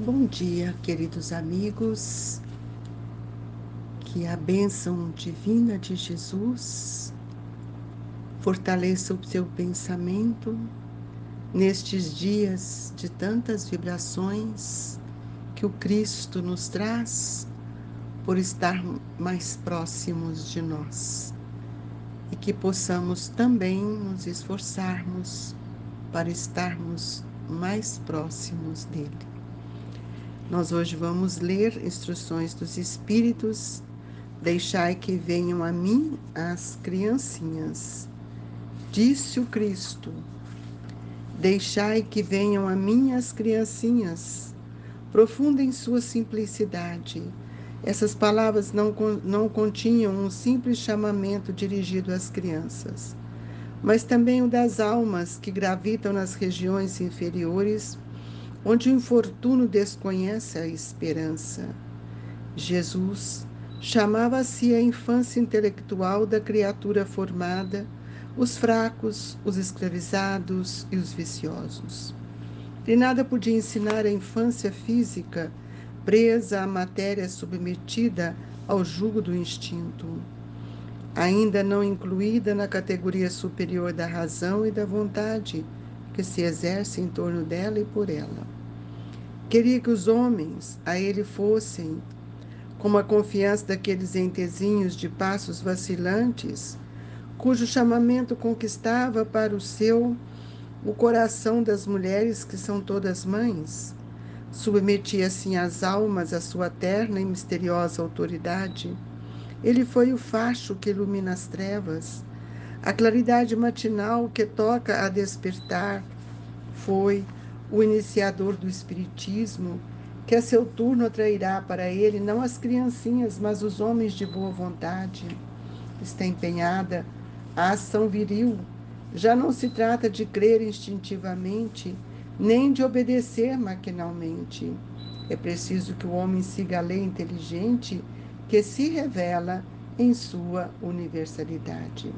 Bom dia, queridos amigos, que a bênção divina de Jesus fortaleça o seu pensamento nestes dias de tantas vibrações que o Cristo nos traz por estar mais próximos de nós e que possamos também nos esforçarmos para estarmos mais próximos dele. Nós hoje vamos ler Instruções dos Espíritos. Deixai que venham a mim as criancinhas. Disse o Cristo: deixai que venham a mim as criancinhas. Profunda em sua simplicidade. Essas palavras não continham um simples chamamento dirigido às crianças, mas também o das almas que gravitam nas regiões inferiores, onde o infortúnio desconhece a esperança. Jesus chamava-se a infância intelectual da criatura formada, os fracos, os escravizados e os viciosos. E nada podia ensinar a infância física, presa à matéria submetida ao jugo do instinto, ainda não incluída na categoria superior da razão e da vontade, que se exerce em torno dela e por ela. Queria que os homens a ele fossem como a confiança daqueles entezinhos de passos vacilantes, cujo chamamento conquistava para o coração das mulheres que são todas mães. Submetia assim as almas à sua terna e misteriosa autoridade. Ele foi o facho que ilumina as trevas, a claridade matinal que toca a despertar. Foi o iniciador do espiritismo, que a seu turno atrairá para ele não as criancinhas, mas os homens de boa vontade. Está empenhada a ação viril. Já não se trata de crer instintivamente, nem de obedecer maquinalmente. É preciso que o homem siga a lei inteligente que se revela em sua universalidade.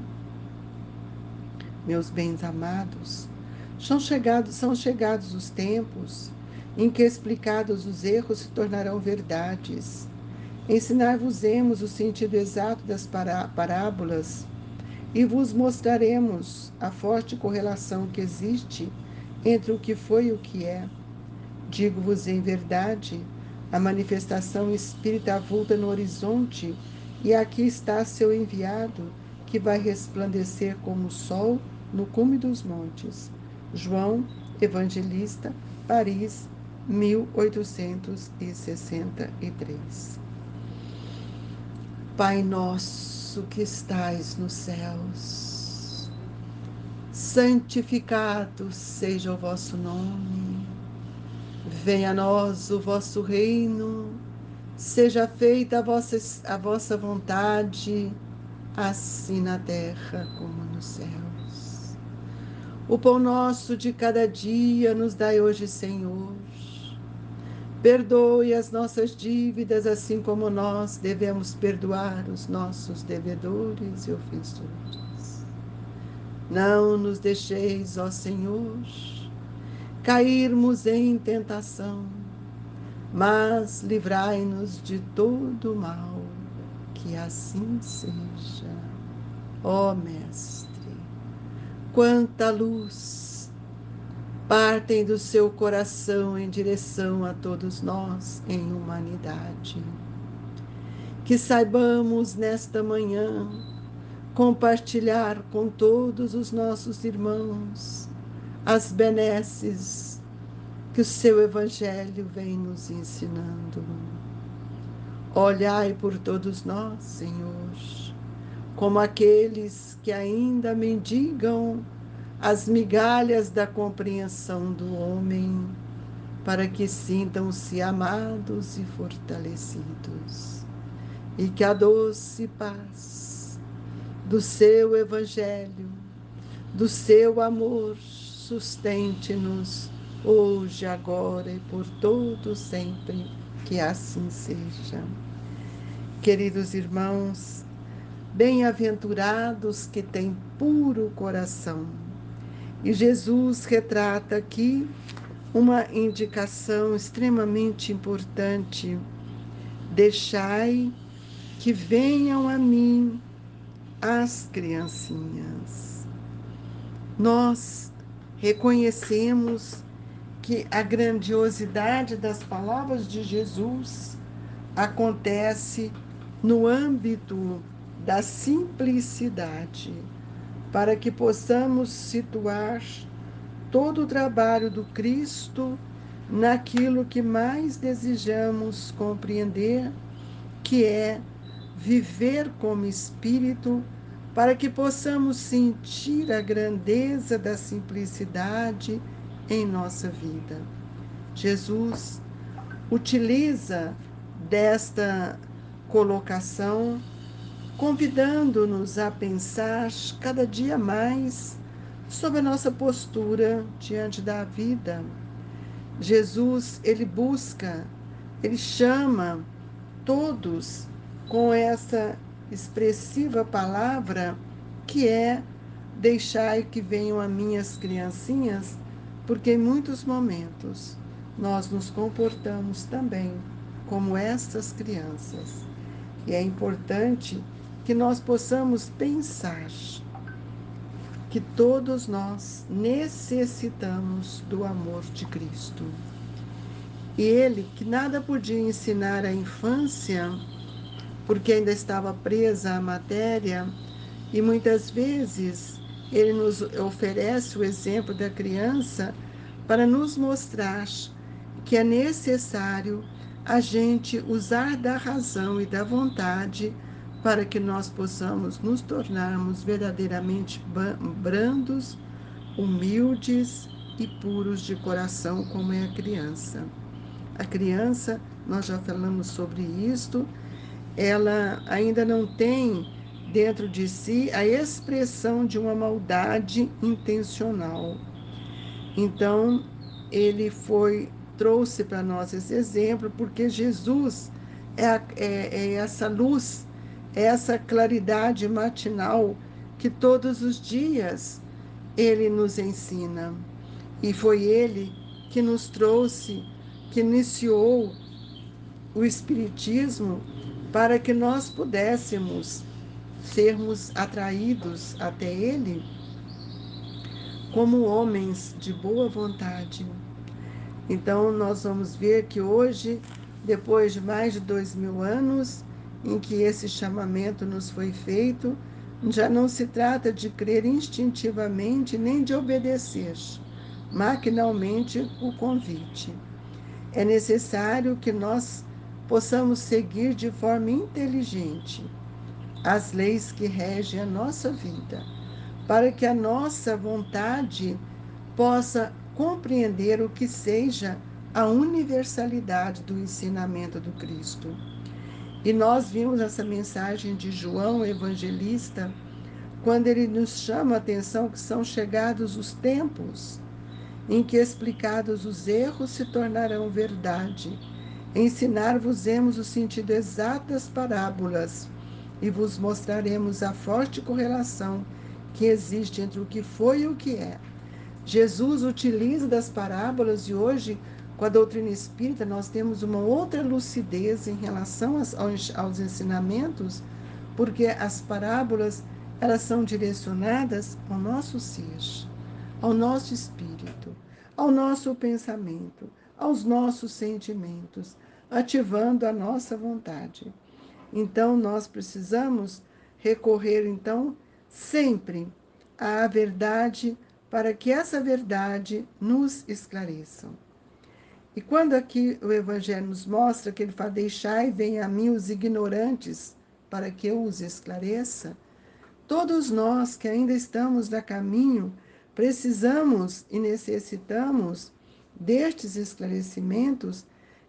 Meus bens amados, são chegados os tempos em que explicados os erros se tornarão verdades. Ensinar-vos-emos o sentido exato das parábolas e vos mostraremos a forte correlação que existe entre o que foi e o que é. Digo-vos em verdade, a manifestação espírita avulta no horizonte, e aqui está seu enviado, que vai resplandecer como o sol no cume dos montes. João Evangelista, Paris, 1863. Pai nosso que estais nos céus, santificado seja o vosso nome. Venha a nós o vosso reino, seja feita a vossa vontade, assim na terra como nos céus. O pão nosso de cada dia nos dai hoje, Senhor. Perdoe as nossas dívidas, assim como nós devemos perdoar os nossos devedores e ofensores. Não nos deixeis, ó Senhor, cairmos em tentação, mas livrai-nos de todo o mal, que assim seja. Ó Mestre, quanta luz partem do seu coração em direção a todos nós em humanidade. Que saibamos nesta manhã compartilhar com todos os nossos irmãos as benesses que o seu Evangelho vem nos ensinando. Olhai por todos nós, Senhor, como aqueles que ainda mendigam as migalhas da compreensão do homem, para que sintam-se amados e fortalecidos, e que a doce paz do seu Evangelho, do seu amor, sustente-nos hoje, agora e por todo sempre, que assim seja. Queridos irmãos, bem-aventurados que têm puro coração. E Jesus retrata aqui uma indicação extremamente importante: deixai que venham a mim as criancinhas. Nós reconhecemos que a grandiosidade das palavras de Jesus acontece no âmbito da simplicidade, para que possamos situar todo o trabalho do Cristo naquilo que mais desejamos compreender, que é viver como espírito, para que possamos sentir a grandeza da simplicidade em nossa vida. Jesus utiliza desta colocação, convidando-nos a pensar cada dia mais sobre a nossa postura diante da vida. Jesus, ele busca, ele chama todos com essa expressiva palavra que é: deixai que venham a mim as criancinhas, porque em muitos momentos nós nos comportamos também como estas crianças. E é importante que nós possamos pensar que todos nós necessitamos do amor de Cristo. E ele, que nada podia ensinar à infância, porque ainda estava presa à matéria, e muitas vezes ele nos oferece o exemplo da criança para nos mostrar que é necessário a gente usar da razão e da vontade para que nós possamos nos tornarmos verdadeiramente brandos, humildes e puros de coração, como é a criança. A criança, nós já falamos sobre isto, ela ainda não tem dentro de si a expressão de uma maldade intencional. Então, ele trouxe para nós esse exemplo, porque Jesus é essa luz, é essa claridade matinal que todos os dias ele nos ensina. E foi ele que nos trouxe, que iniciou o Espiritismo para que nós pudéssemos sermos atraídos até ele como homens de boa vontade. Então, nós vamos ver que hoje, depois de mais de 2000 anos, em que esse chamamento nos foi feito, já não se trata de crer instintivamente nem de obedecer maquinalmente o convite. É necessário que nós possamos seguir de forma inteligente as leis que regem a nossa vida, para que a nossa vontade possa compreender o que seja a universalidade do ensinamento do Cristo. E nós vimos essa mensagem de João Evangelista, quando ele nos chama a atenção que são chegados os tempos em que, explicados os erros, se tornarão verdade. Ensinar-vos-emos o sentido exato das parábolas e vos mostraremos a forte correlação que existe entre o que foi e o que é. Jesus utiliza das parábolas e hoje, com a doutrina espírita, nós temos uma outra lucidez em relação aos ensinamentos, porque as parábolas, elas são direcionadas ao nosso ser, ao nosso espírito, ao nosso pensamento, aos nossos sentimentos, ativando a nossa vontade. Então, nós precisamos recorrer, então, sempre à verdade, para que essa verdade nos esclareça. E quando aqui o Evangelho nos mostra que ele fala: deixai, venha a mim os ignorantes, para que eu os esclareça, todos nós que ainda estamos a caminho, precisamos e necessitamos destes esclarecimentos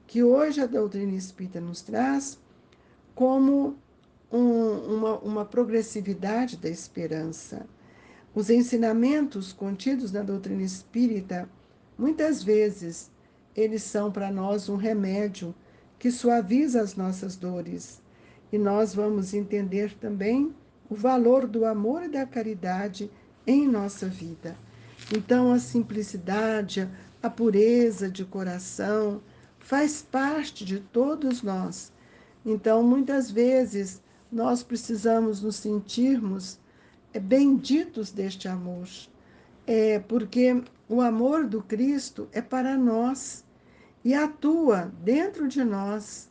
que hoje a doutrina espírita nos traz como uma progressividade da esperança. Os ensinamentos contidos na doutrina espírita, muitas vezes, eles são para nós um remédio que suaviza as nossas dores. E nós vamos entender também o valor do amor e da caridade em nossa vida. Então, a simplicidade, a pureza de coração faz parte de todos nós. Então, muitas vezes, nós precisamos nos sentirmos benditos deste amor, porque o amor do Cristo é para nós e atua dentro de nós,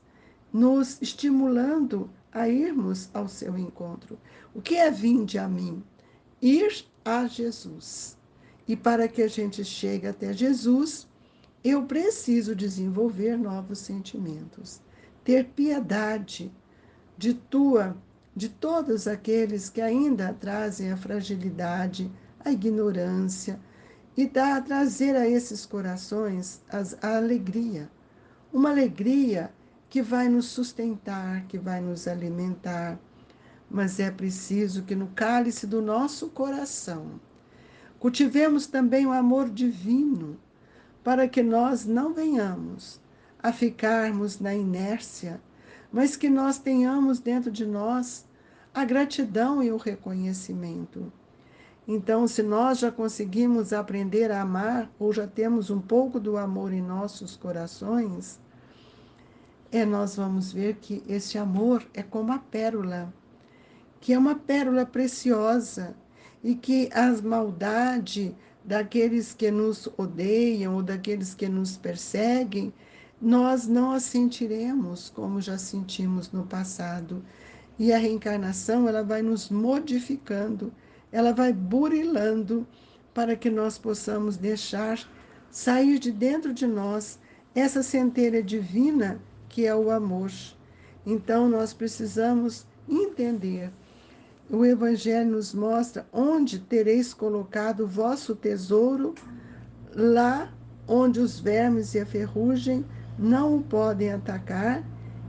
nos estimulando a irmos ao seu encontro. O que é vinde a mim? Ir a Jesus. E para que a gente chegue até Jesus, eu preciso desenvolver novos sentimentos, ter piedade de todos aqueles que ainda trazem a fragilidade, a ignorância, e trazer a esses corações a alegria. Uma alegria que vai nos sustentar, que vai nos alimentar. Mas é preciso que no cálice do nosso coração cultivemos também o amor divino, para que nós não venhamos a ficarmos na inércia, mas que nós tenhamos dentro de nós a gratidão e o reconhecimento. Então, se nós já conseguimos aprender a amar, ou já temos um pouco do amor em nossos corações, nós vamos ver que esse amor é como a pérola, que é uma pérola preciosa, e que as maldades daqueles que nos odeiam ou daqueles que nos perseguem, nós não as sentiremos como já sentimos no passado. E a reencarnação, ela vai nos modificando, ela vai burilando para que nós possamos deixar sair de dentro de nós essa centelha divina que é o amor. Então nós precisamos entender. O Evangelho nos mostra onde tereis colocado o vosso tesouro, lá onde os vermes e a ferrugem não o podem atacar,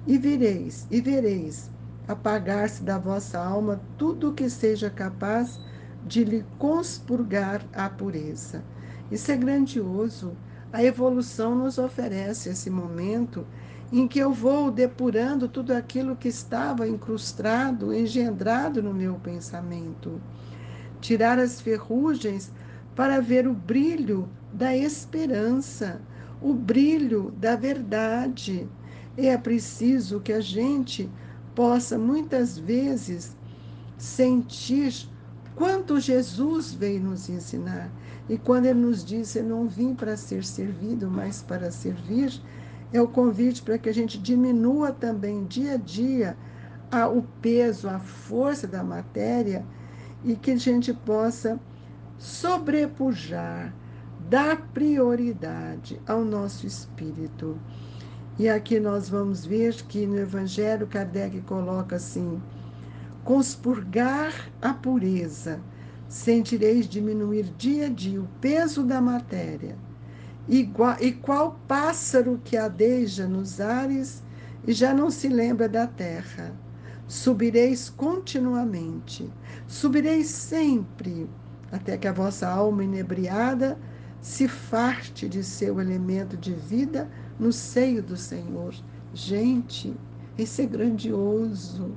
e vereis apagar-se da vossa alma tudo o que seja capaz de lhe conspurgar a pureza. Isso é grandioso. A evolução nos oferece esse momento em que eu vou depurando tudo aquilo que estava incrustado, engendrado no meu pensamento. Tirar as ferrugens para ver o brilho da esperança, o brilho da verdade. É preciso que a gente possa muitas vezes sentir quanto Jesus veio nos ensinar. E quando ele nos diz: eu não vim para ser servido, mas para servir, é o convite para que a gente diminua também dia a dia o peso, a força da matéria, e que a gente possa sobrepujar, dar prioridade ao nosso espírito. E aqui nós vamos ver que no Evangelho Kardec coloca assim: conspurgar a pureza, sentireis diminuir dia a dia o peso da matéria, e qual pássaro que adeja nos ares e já não se lembra da terra. Subireis continuamente, subireis sempre, até que a vossa alma inebriada se farte de seu elemento de vida no seio do Senhor. Gente, isso é grandioso.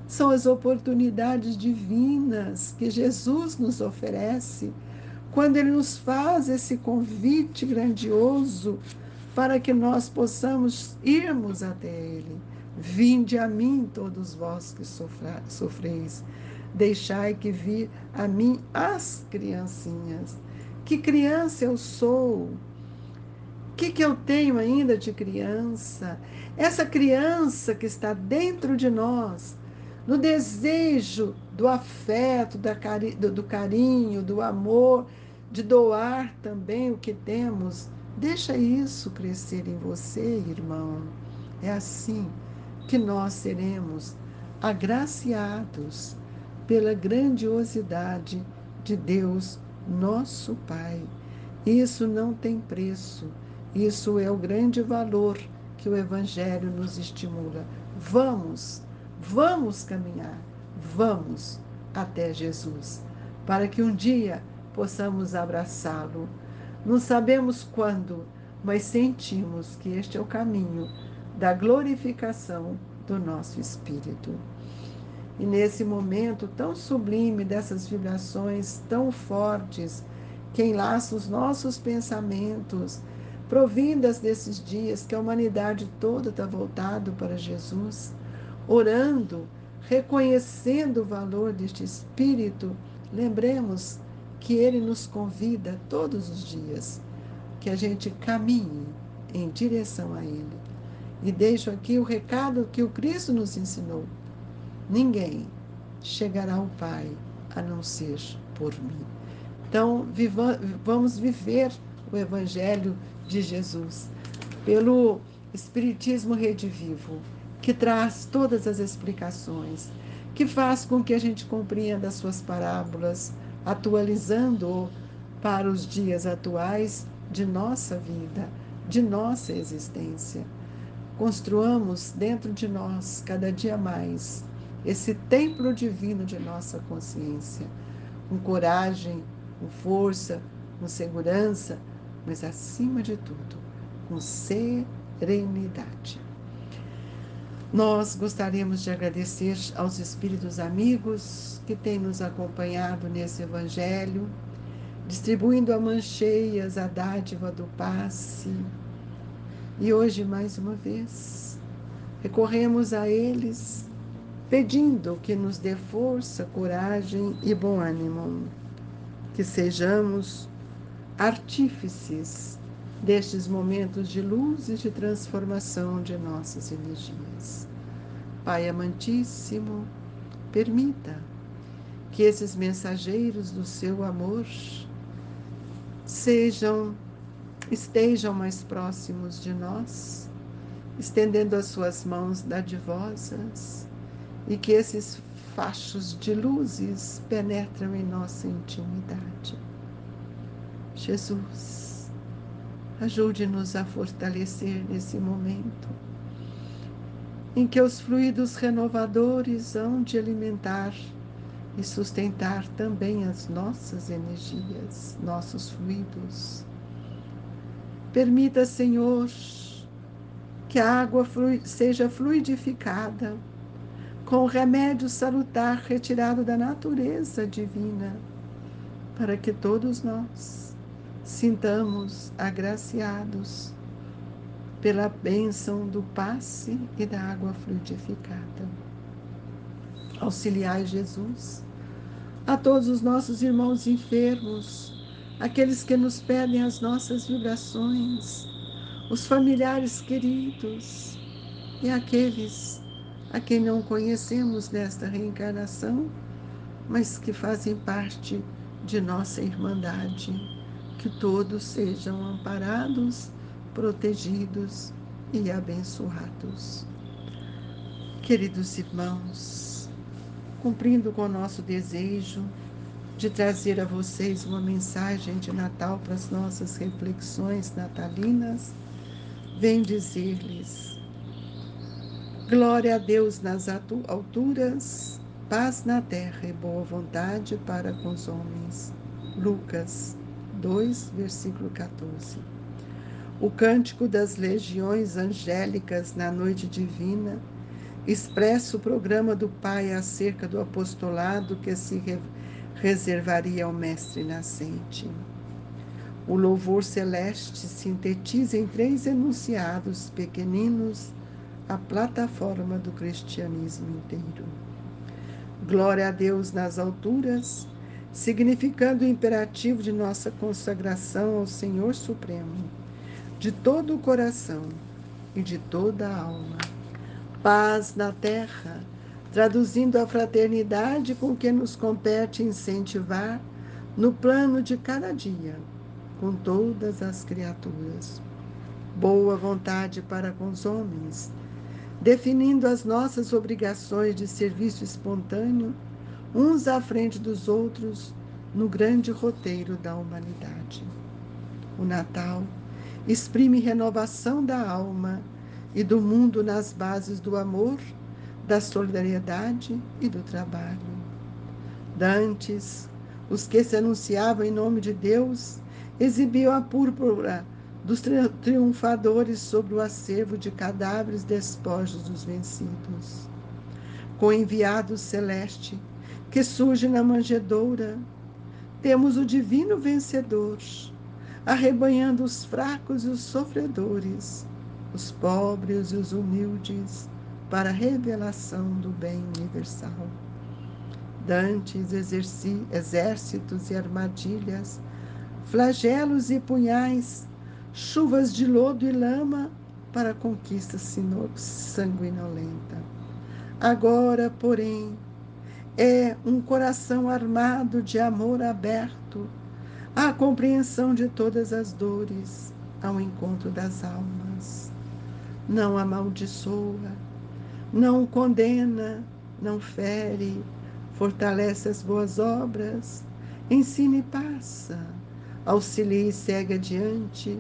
São as oportunidades divinas que Jesus nos oferece quando Ele nos faz esse convite grandioso para que nós possamos irmos até Ele. Vinde a mim, todos vós que sofreis. Deixai que vir a mim as criancinhas. Que criança eu sou? O que eu tenho ainda de criança? Essa criança que está dentro de nós, no desejo do afeto, do carinho, do amor, de doar também o que temos. Deixa isso crescer em você, irmão. É assim que nós seremos agraciados pela grandiosidade de Deus, nosso Pai. Isso não tem preço. Isso é o grande valor que o Evangelho nos estimula. Vamos caminhar, vamos até Jesus, para que um dia possamos abraçá-lo. Não sabemos quando, mas sentimos que este é o caminho da glorificação do nosso espírito. E nesse momento tão sublime, dessas vibrações tão fortes que enlaça os nossos pensamentos, provindas desses dias que a humanidade toda está voltado para Jesus, orando, reconhecendo o valor deste Espírito. Lembremos que Ele nos convida todos os dias, que a gente caminhe em direção a Ele. E deixo aqui o recado que o Cristo nos ensinou: ninguém chegará ao Pai a não ser por mim. Então, vamos viver o Evangelho de Jesus pelo Espiritismo Redivivo, que traz todas as explicações, que faz com que a gente compreenda as suas parábolas, atualizando para os dias atuais de nossa vida, de nossa existência. Construamos dentro de nós, cada dia mais, esse templo divino de nossa consciência, com coragem, com força, com segurança, mas acima de tudo, com serenidade. Nós gostaríamos de agradecer aos espíritos amigos que têm nos acompanhado nesse Evangelho, distribuindo a mancheias, a dádiva do passe. E hoje, mais uma vez, recorremos a eles, pedindo que nos dê força, coragem e bom ânimo, que sejamos artífices destes momentos de luz e de transformação de nossas energias. Pai amantíssimo, permita que esses mensageiros do seu amor estejam mais próximos de nós, estendendo as suas mãos dadivosas, e que esses fachos de luzes penetram em nossa intimidade. Jesus, ajude-nos a fortalecer nesse momento em que os fluidos renovadores hão de alimentar e sustentar também as nossas energias, nossos fluidos. Permita, Senhor, que a água seja fluidificada com o remédio salutar retirado da natureza divina, para que todos nós sintamos agraciados pela bênção do passe e da água fluidificada. Auxiliai, Jesus, a todos os nossos irmãos enfermos, aqueles que nos pedem as nossas vibrações, os familiares queridos e aqueles a quem não conhecemos nesta reencarnação, mas que fazem parte de nossa irmandade. Que todos sejam amparados, protegidos e abençoados. Queridos irmãos, cumprindo com o nosso desejo de trazer a vocês uma mensagem de Natal para as nossas reflexões natalinas, venho dizer-lhes: glória a Deus nas alturas, paz na terra e boa vontade para com os homens. Lucas 2, versículo 14. O cântico das legiões angélicas na noite divina expressa o programa do Pai acerca do apostolado que se reservaria ao Mestre nascente. O louvor celeste sintetiza em 3 enunciados pequeninos a plataforma do cristianismo inteiro. Glória a Deus nas alturas, significando o imperativo de nossa consagração ao Senhor Supremo, de todo o coração e de toda a alma. Paz na terra, traduzindo a fraternidade com que nos compete incentivar no plano de cada dia, com todas as criaturas. Boa vontade para com os homens, definindo as nossas obrigações de serviço espontâneo, uns à frente dos outros, no grande roteiro da humanidade. O Natal exprime renovação da alma e do mundo nas bases do amor, da solidariedade e do trabalho. Dantes, os que se anunciavam em nome de Deus, exibiam a púrpura dos triunfadores sobre o acervo de cadáveres despojos dos vencidos. Com o enviado celeste, que surge na manjedoura, temos o divino vencedor, arrebanhando os fracos e os sofredores, os pobres e os humildes, para a revelação do bem universal. Dantes, exércitos e armadilhas, flagelos e punhais, chuvas de lodo e lama para a conquista sanguinolenta. Agora, porém, é um coração armado de amor aberto à compreensão de todas as dores, ao encontro das almas. Não amaldiçoa, não condena, não fere, fortalece as boas obras, ensina e passa, auxilia e segue adiante,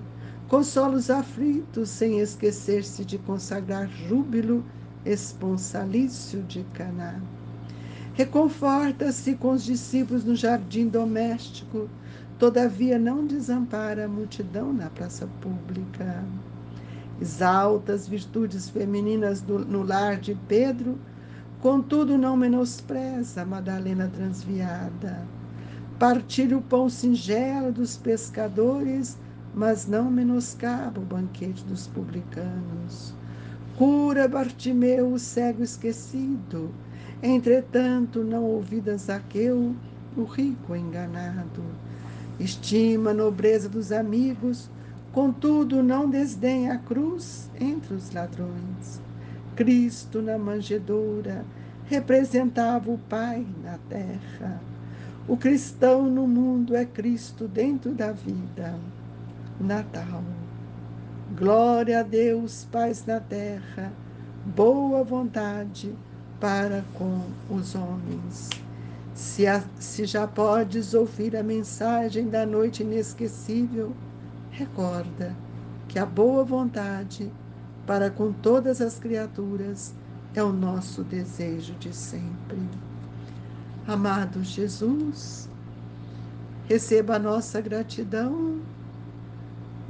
consola os aflitos sem esquecer-se de consagrar júbilo esponsalício de Caná. Reconforta-se com os discípulos no jardim doméstico, todavia não desampara a multidão na praça pública. Exalta as virtudes femininas no lar de Pedro, contudo não menospreza a Madalena transviada. Partilha o pão singelo dos pescadores, mas não menoscaba o banquete dos publicanos. Cura Bartimeu, o cego esquecido, entretanto não ouvida Zaqueu, o rico enganado. Estima a nobreza dos amigos, contudo não desdenha a cruz entre os ladrões. Cristo na manjedoura representava o Pai na terra. O cristão no mundo é Cristo dentro da vida. Natal. Glória a Deus, paz na terra, boa vontade para com os homens. Se já podes ouvir a mensagem da noite inesquecível, recorda que a boa vontade para com todas as criaturas é o nosso desejo de sempre. Amado Jesus, receba a nossa gratidão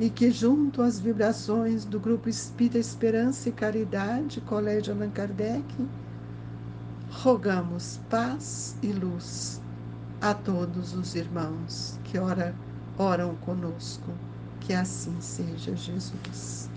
e que, junto às vibrações do Grupo Espírita Esperança e Caridade, Colégio Allan Kardec, rogamos paz e luz a todos os irmãos que oram conosco. Que assim seja, Jesus.